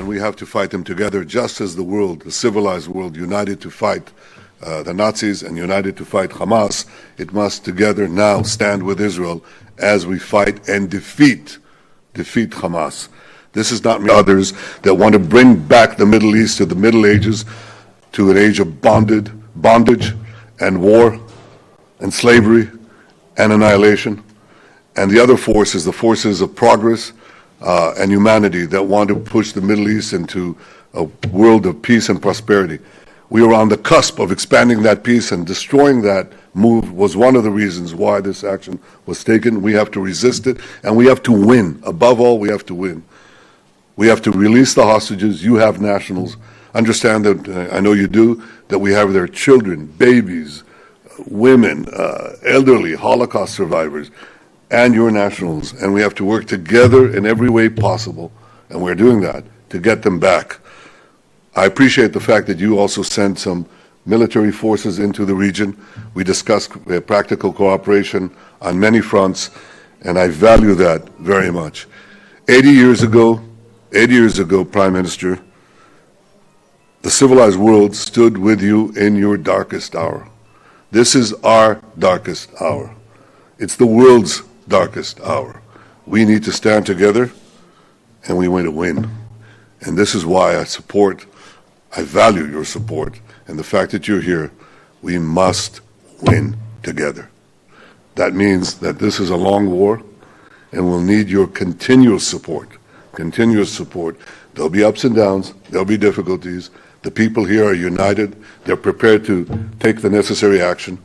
and we have to fight them together, just as the world, the civilized world, united to fight the Nazis and united to fight Hamas. It must together now stand with Israel as we fight and defeat Hamas. This is not others that want to bring back the Middle East to the Middle Ages, to an age of bondage and war and slavery and annihilation. And the other force is the forces of progress and humanity that want to push the Middle East into a world of peace and prosperity. We are on the cusp of expanding that peace, and destroying that move was one of the reasons why this action was taken. We have to resist it, and we have to win. Above all, we have to win. We have to release the hostages. You have nationals. Understand that, I know you do, that we have their children, babies, women, elderly, Holocaust survivors, and your nationals. And we have to work together in every way possible, and we're doing that, to get them back. I appreciate the fact that you also sent some military forces into the region. We discussed practical cooperation on many fronts, and I value that very much. 80 years ago, Prime Minister, the civilized world stood with you in your darkest hour. This is our darkest hour. It's the world's darkest hour. We need to stand together, and we want to win. And this is why I value your support, and the fact that you're here. We must win together. That means that this is a long war, and we'll need your continuous support. There'll be ups and downs, there'll be difficulties. The people here are united. They're prepared to take the necessary action.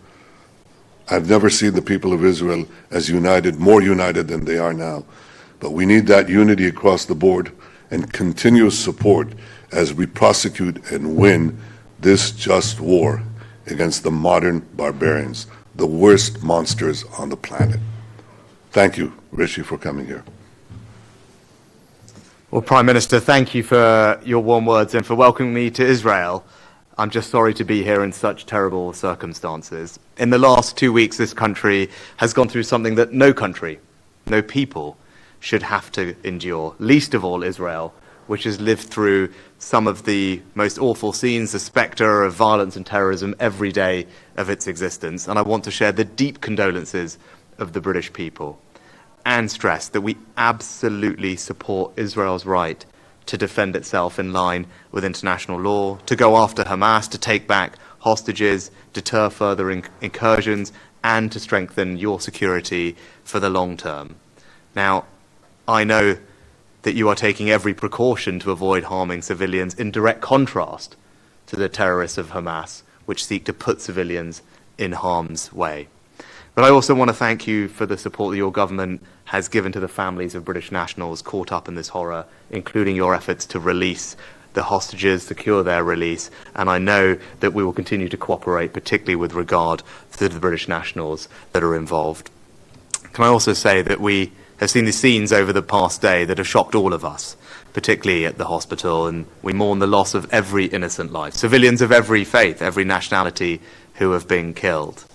I've never seen the people of Israel as united, more united than they are now. But we need that unity across the board and continuous support as we prosecute and win this just war against the modern barbarians, the worst monsters on the planet. Thank you, Rishi, for coming here. Well, Prime Minister, thank you for your warm words and for welcoming me to Israel. I'm just sorry to be here in such terrible circumstances. In the last 2 weeks, this country has gone through something that no country, no people should have to endure, least of all Israel, which has lived through some of the most awful scenes, the spectre of violence and terrorism every day of its existence. And I want to share the deep condolences of the British people and stress that we absolutely support Israel's right to defend itself in line with international law, to go after Hamas, to take back hostages, deter further incursions, and to strengthen your security for the long term. Now, I know that you are taking every precaution to avoid harming civilians, in direct contrast to the terrorists of Hamas, which seek to put civilians in harm's way. But I also want to thank you for the support that your government has given to the families of British nationals caught up in this horror, including your efforts to release the hostages, secure their release, and I know that we will continue to cooperate, particularly with regard to the British nationals that are involved. Can I also say that we have seen the scenes over the past day that have shocked all of us, particularly at the hospital, and we mourn the loss of every innocent life, civilians of every faith, every nationality who have been killed.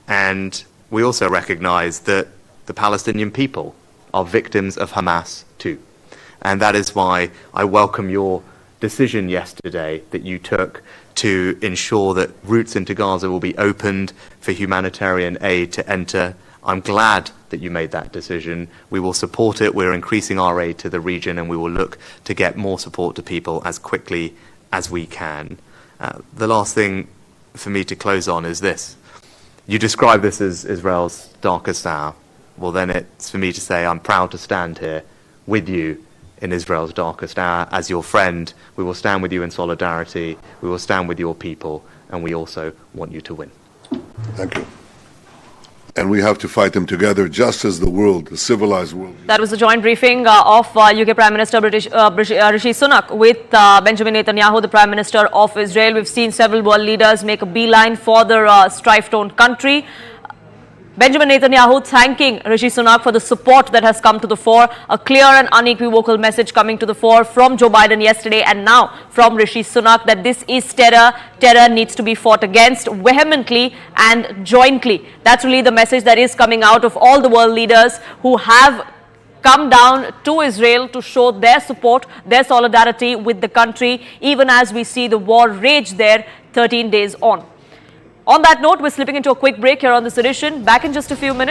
And we also recognize that the Palestinian people are victims of Hamas too. And that is why I welcome your decision yesterday that you took to ensure that routes into Gaza will be opened for humanitarian aid to enter. I'm glad that you made that decision. We will support it. We're increasing our aid to the region, and we will look to get more support to people as quickly as we can. The last thing for me to close on is this. You describe this as Israel's darkest hour. Well, then it's for me to say I'm proud to stand here with you in Israel's darkest hour. As your friend, we will stand with you in solidarity. We will stand with your people, and we also want you to win. Thank you. And we have to fight them together, just as the world, the civilized world. That was a joint briefing of UK Prime Minister Rishi Sunak with Benjamin Netanyahu, the Prime Minister of Israel. We've seen several world leaders make a beeline for the strife-torn country. Benjamin Netanyahu thanking Rishi Sunak for the support that has come to the fore. A clear and unequivocal message coming to the fore from Joe Biden yesterday and now from Rishi Sunak that this is terror. Terror needs to be fought against vehemently and jointly. That's really the message that is coming out of all the world leaders who have come down to Israel to show their support, their solidarity with the country, even as we see the war rage there 13 days on. On that note, we're slipping into a quick break here on this edition. Back in just a few minutes.